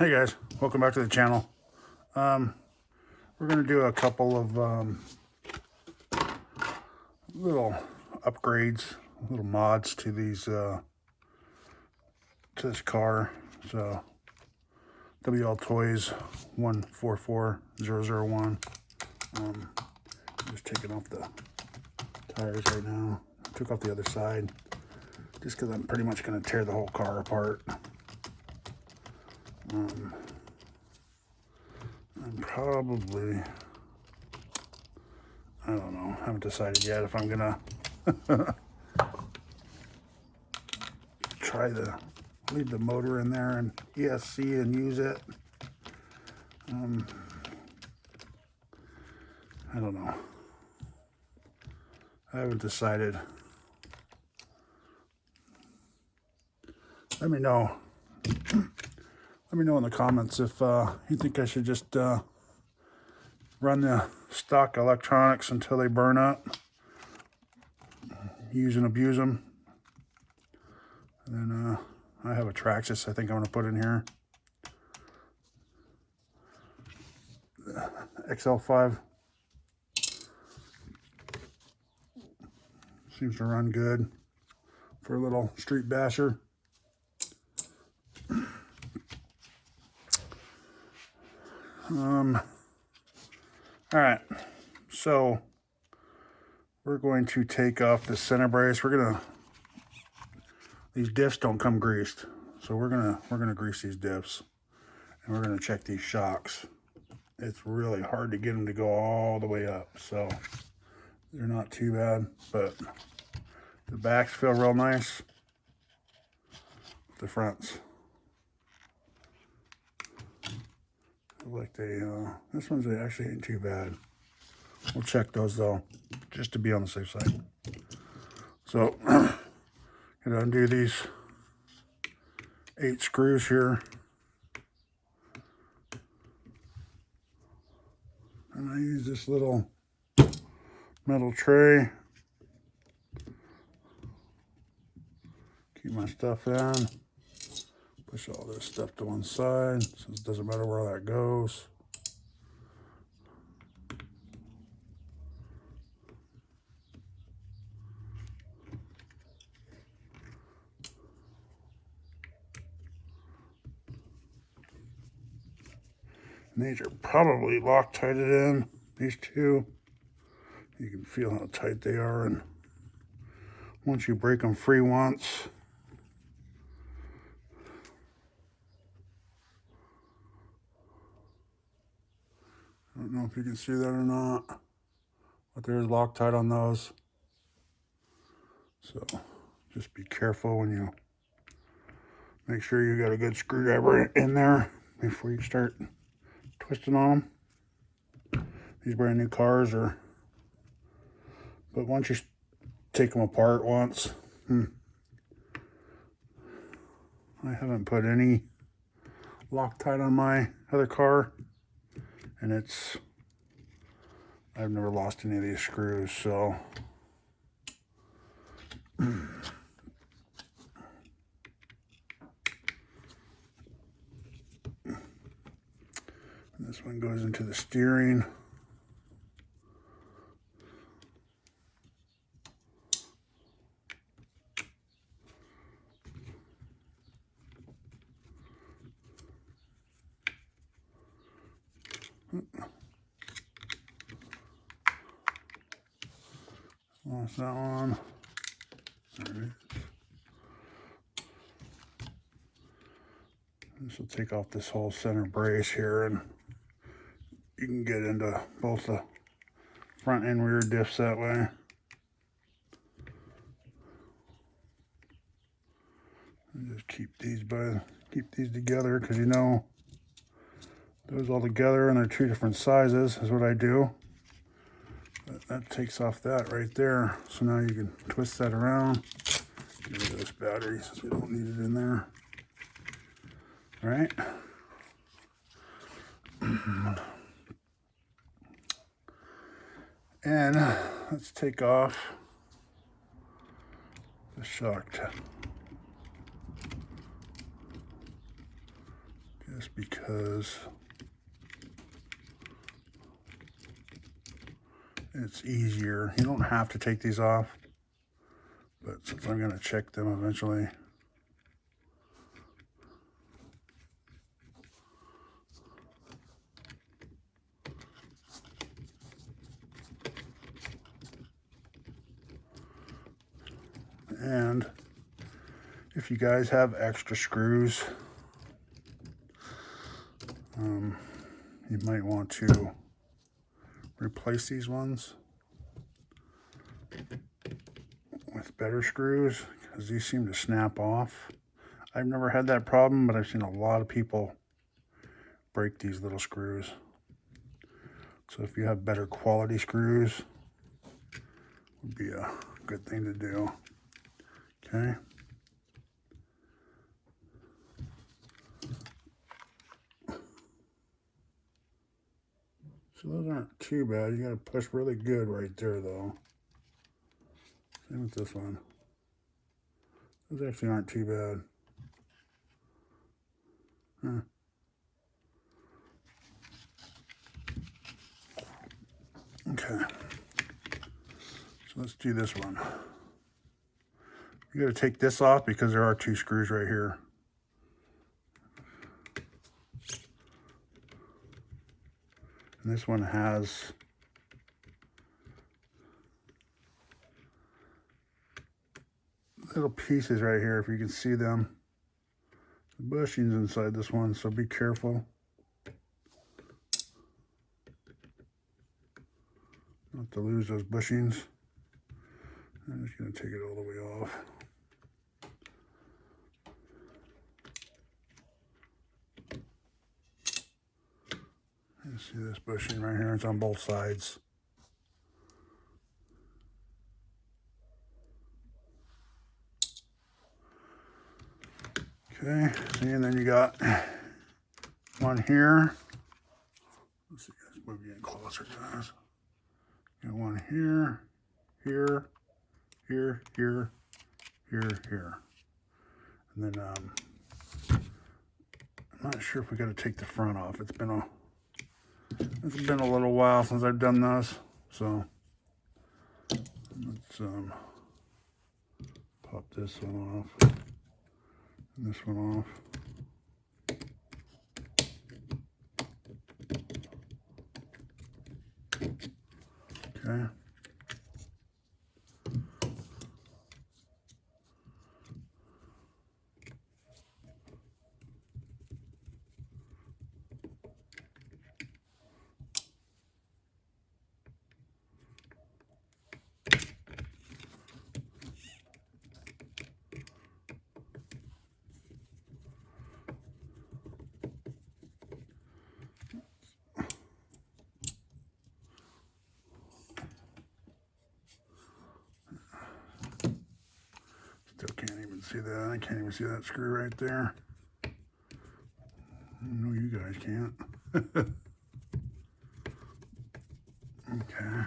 Hey guys, welcome back to the channel. We're going to do a couple of little upgrades, little mods to these to this car. So Wltoys 144001. Just taking off the tires right now. Took off the other side just because I'm pretty much going to tear the whole car apart. I'm probably, I don't know, haven't decided yet if I'm gonna try to leave the motor in there and ESC and use it. I don't know. I haven't decided. Let me know. Let me know in the comments if you think I should just run the stock electronics until they burn up, use and abuse them. And then I have a Traxxas I think I'm going to put in here. XL5 seems to run good for a little street basher. All right, so we're going to take off the center brace. These diffs don't come greased, so we're gonna grease these diffs, and we're gonna check these shocks. It's really hard to get them to go all the way up, so they're not too bad, but the backs feel real nice. The fronts, like this one's actually ain't too bad. We'll check those though, just to be on the safe side. So gonna undo these 8 screws here, and I use this little metal tray. Keep my stuff in. Push all this stuff to one side, since it doesn't matter where that goes. And these are probably Loctited in, these two. You can feel how tight they are, and once you break them free once, I don't know if you can see that or not, but there's Loctite on those. So just be careful when you make sure you got a good screwdriver in there before you start twisting on them. These brand new cars are, but once you take them apart once, I haven't put any Loctite on my other car, and I've never lost any of these screws, so this one goes into the steering. Lost that one. There it is. This will take off this whole center brace here, and you can get into both the front and rear diffs that way. And just keep these together, because you know those all together and they're 2 different sizes is what I do. But that takes off that right there. So now you can twist that around. Get rid of this battery since we don't need it in there. All right. And let's take off the shock just because it's easier. You don't have to take these off, but since I'm going to check them eventually. And if you guys have extra screws, you might want to replace these ones with better screws, because these seem to snap off. I've never had that problem, but I've seen a lot of people break these little screws. So if you have better quality screws, it would be a good thing to do. Okay. So those aren't too bad. You gotta push really good right there though. Same with this one. Those actually aren't too bad. Huh. Okay. So let's do this one. You gotta take this off because there are two screws right here. And this one has little pieces right here, if you can see them. The bushings inside this one, so be careful. Not to lose those bushings. I'm just going to take it all the way off. You see this bushing right here? It's on both sides. Okay, see, and then you got one here. Let's see, guys, move you in closer, guys. You got one here, here, here, here, here, here. And then I'm not sure if we got to take the front off. It's been a little while since I've done this, so let's pop this one off and this one off. Okay. Still can't even see that. I can't even see that screw right there. No, you guys can't. Okay.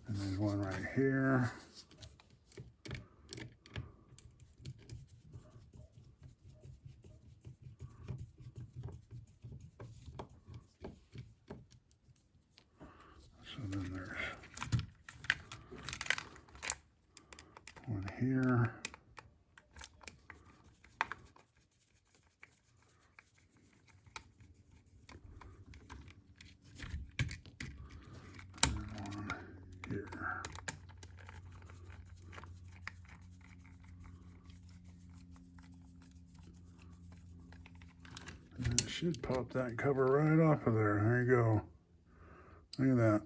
And there's one right here. So then there's one here. And one here. And it should pop that cover right off of there. There you go. Look at that.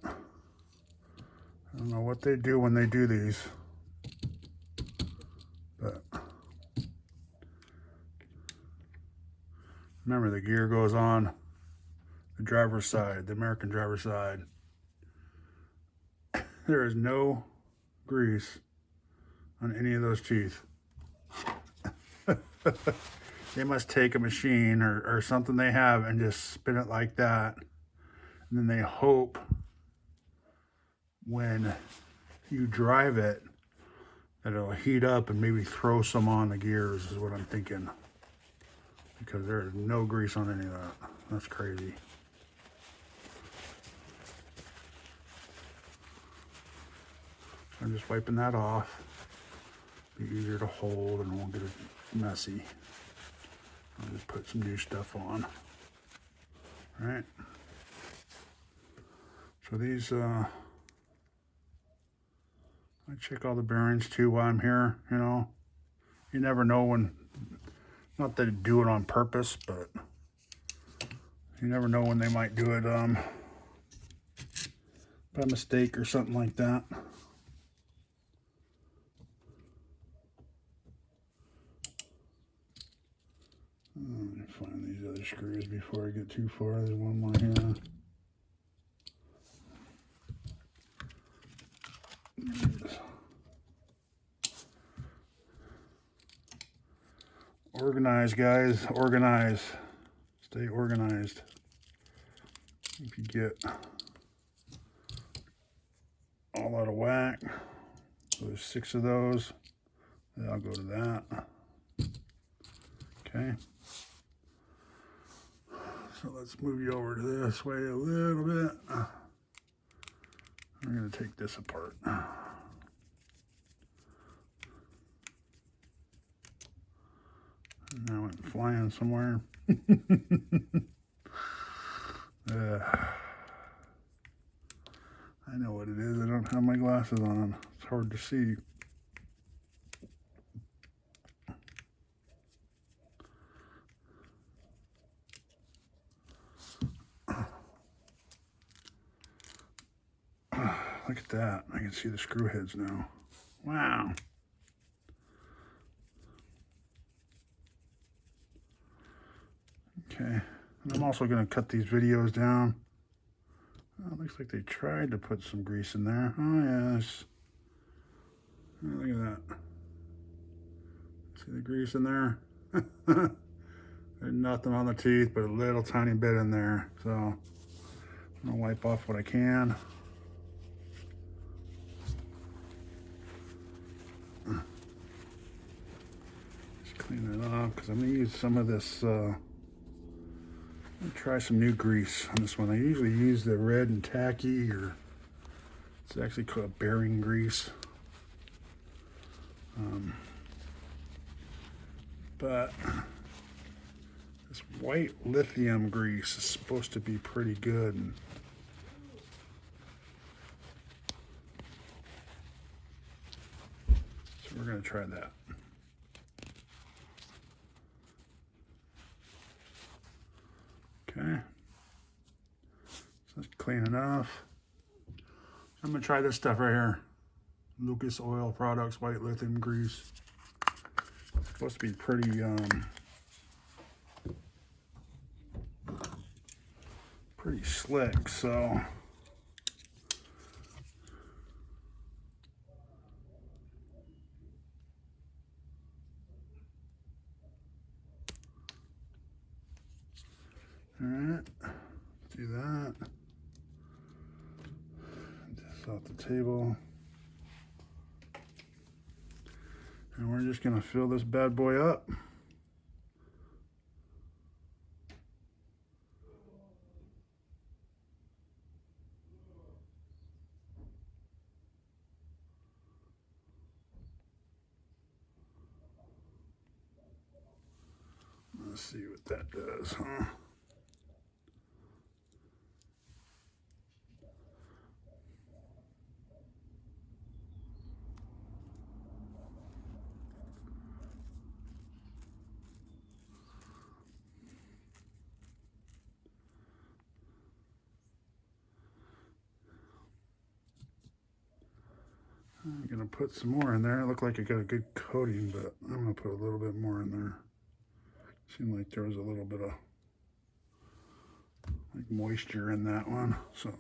I don't know what they do when they do these, but remember, the gear goes on the driver's side, the American driver's side. There is no grease on any of those teeth. They must take a machine or something they have and just spin it like that. And then they hope when you drive it that it'll heat up and maybe throw some on the gears is what I'm thinking. Because there's no grease on any of that. That's crazy. I'm just wiping that off. Be easier to hold and won't get it messy. I'll just put some new stuff on. All right. So these, I check all the bearings too while I'm here, you know. You never know when, not that I do it on purpose, but you never know when they might do it by mistake or something like that. Let me find these other screws before I get too far. There's one more here. Organize, guys. Organize. Stay organized. If you get all out of whack, so there's 6 of those. Then I'll go to that. Okay. So let's move you over to this way a little bit. I'm going to take this apart. And I went flying somewhere. I know what it is. I don't have my glasses on. It's hard to see. Look at that. I can see the screw heads now. Wow. Okay. And I'm also going to cut these videos down. Oh, looks like they tried to put some grease in there. Oh, yes. Oh, look at that. See the grease in there? There's nothing on the teeth, but a little tiny bit in there. So I'm going to wipe off what I can. Just clean it off because I'm going to use some of this. I'm going to try some new grease on this one. I usually use the red and tacky, or it's actually called bearing grease. But this white lithium grease is supposed to be pretty good. So we're going to try that. Okay. So that's clean enough. I'm going to try this stuff right here. Lucas Oil Products White Lithium Grease. It's supposed to be pretty slick, so all right, do that. This off the table. And we're just going to fill this bad boy up. Let's see what that does, huh? I'm going to put some more in there. It looked like it got a good coating, but I'm going to put a little bit more in there. Seemed like there was a little bit of like moisture in that one, so.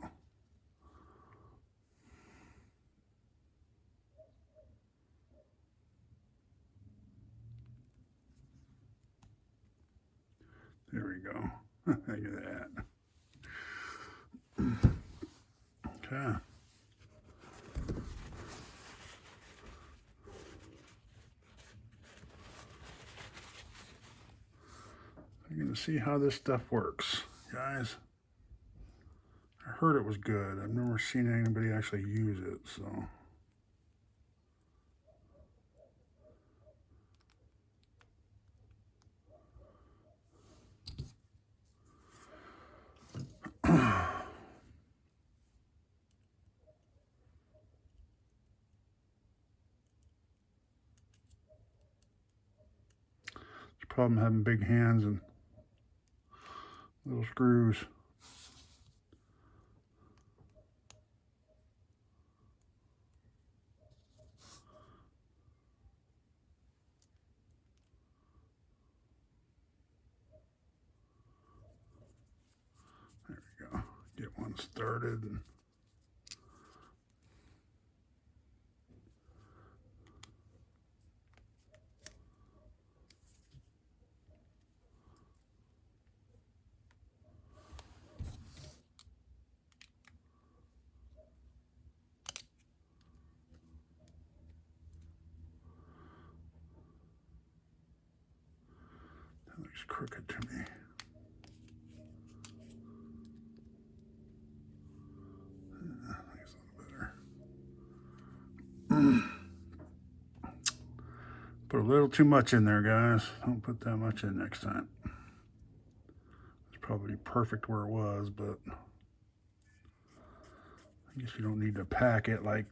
There we go. Look at that. Okay. see how this stuff works, guys. I heard it was good. I've never seen anybody actually use it, so. Problem having big hands and little screws. There we go. Get one started. That looks crooked to me. That looks a little better. Put a little too much in there, guys. Don't put that much in next time. It's probably perfect where it was, but I guess you don't need to pack it like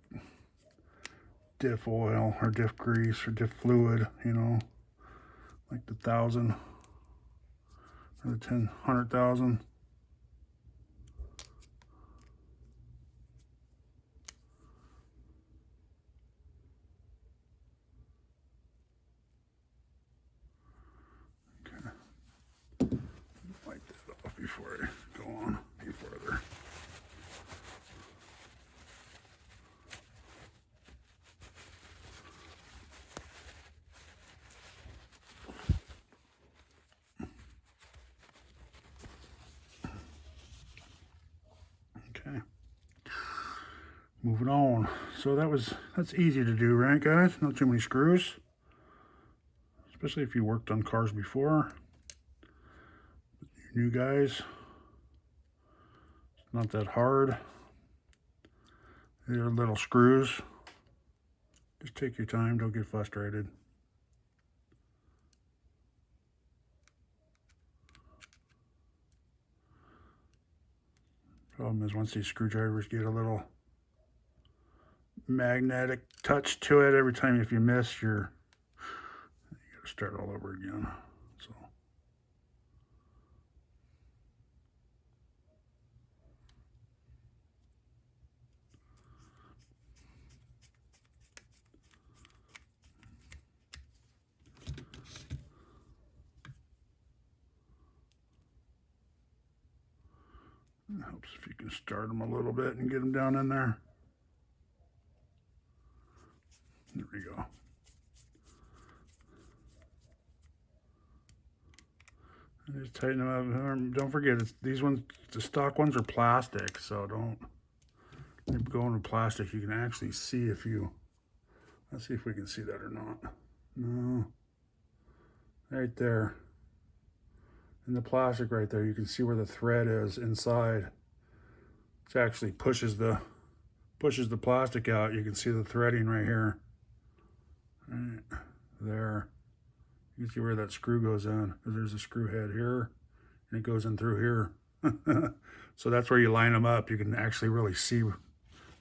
diff oil or diff grease or diff fluid, you know, like the 1,000 or the 100,000. Okay, wipe that off before I go on any further. Okay, moving on. So that's easy to do, right, guys? Not too many screws, especially if you worked on cars before. New guys, it's not that hard. They're little screws. Just take your time, don't get frustrated. Problem is, once these screwdrivers get a little magnetic touch to it, every time if you miss, you gotta start all over again. So it helps if you can start them a little bit and get them down in there. There we go. And just tighten them up. Don't forget, these ones, the stock ones are plastic, so don't go into plastic. You can actually see if you, let's see if we can see that or not. No, right there. In the plastic right there, you can see where the thread is inside. It actually pushes the plastic out. You can see the threading right here. Right there. You can see where that screw goes in, because there's a screw head here, and it goes in through here. So that's where you line them up. You can actually really see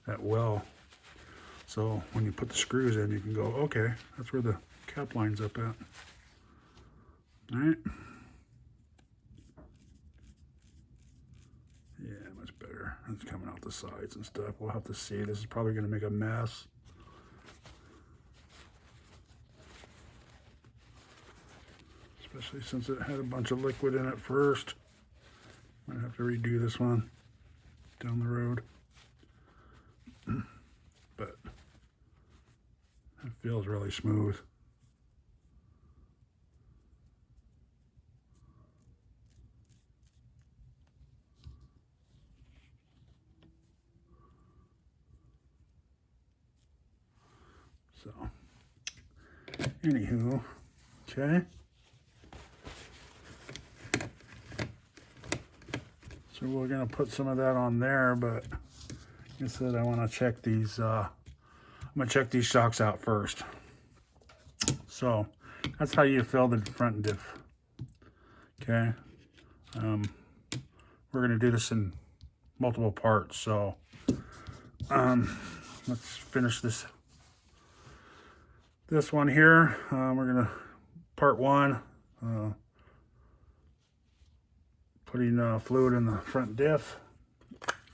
that well. So when you put the screws in, you can go, okay, that's where the cap lines up at. All right. Yeah, much better. It's coming out the sides and stuff. We'll have to see. This is probably going to make a mess. Especially since it had a bunch of liquid in it first. Might have to redo this one down the road. But it feels really smooth. So, anywho, okay. So we're gonna put some of that on there, but like I said, I want to check these. I'm gonna check these shocks out first. So that's how you fill the front diff. Okay. We're gonna do this in multiple parts. So let's finish this one here. We're gonna part one. Putting fluid in the front diff.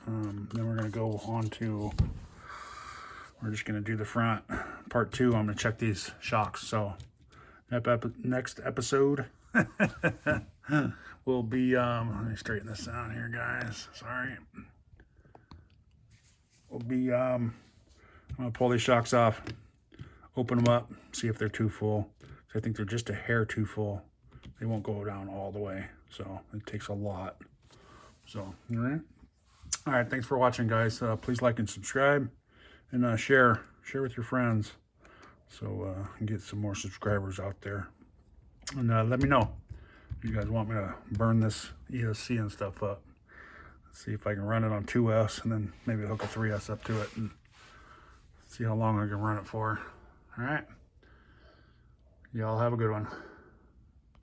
Then we're going to go on to, we're just going to do the front. Part two, I'm going to check these shocks. So next episode will be, let me straighten this out here, guys. Sorry. Will be, I'm going to pull these shocks off, open them up, see if they're too full. So I think they're just a hair too full. They won't go down all the way. So it takes a lot. So, all right. Thanks for watching, guys. Please like and subscribe, and share with your friends, so I can get some more subscribers out there. And let me know if you guys want me to burn this ESC and stuff up. Let's see if I can run it on 2S, and then maybe hook a 3S up to it, and see how long I can run it for. All right. Y'all have a good one.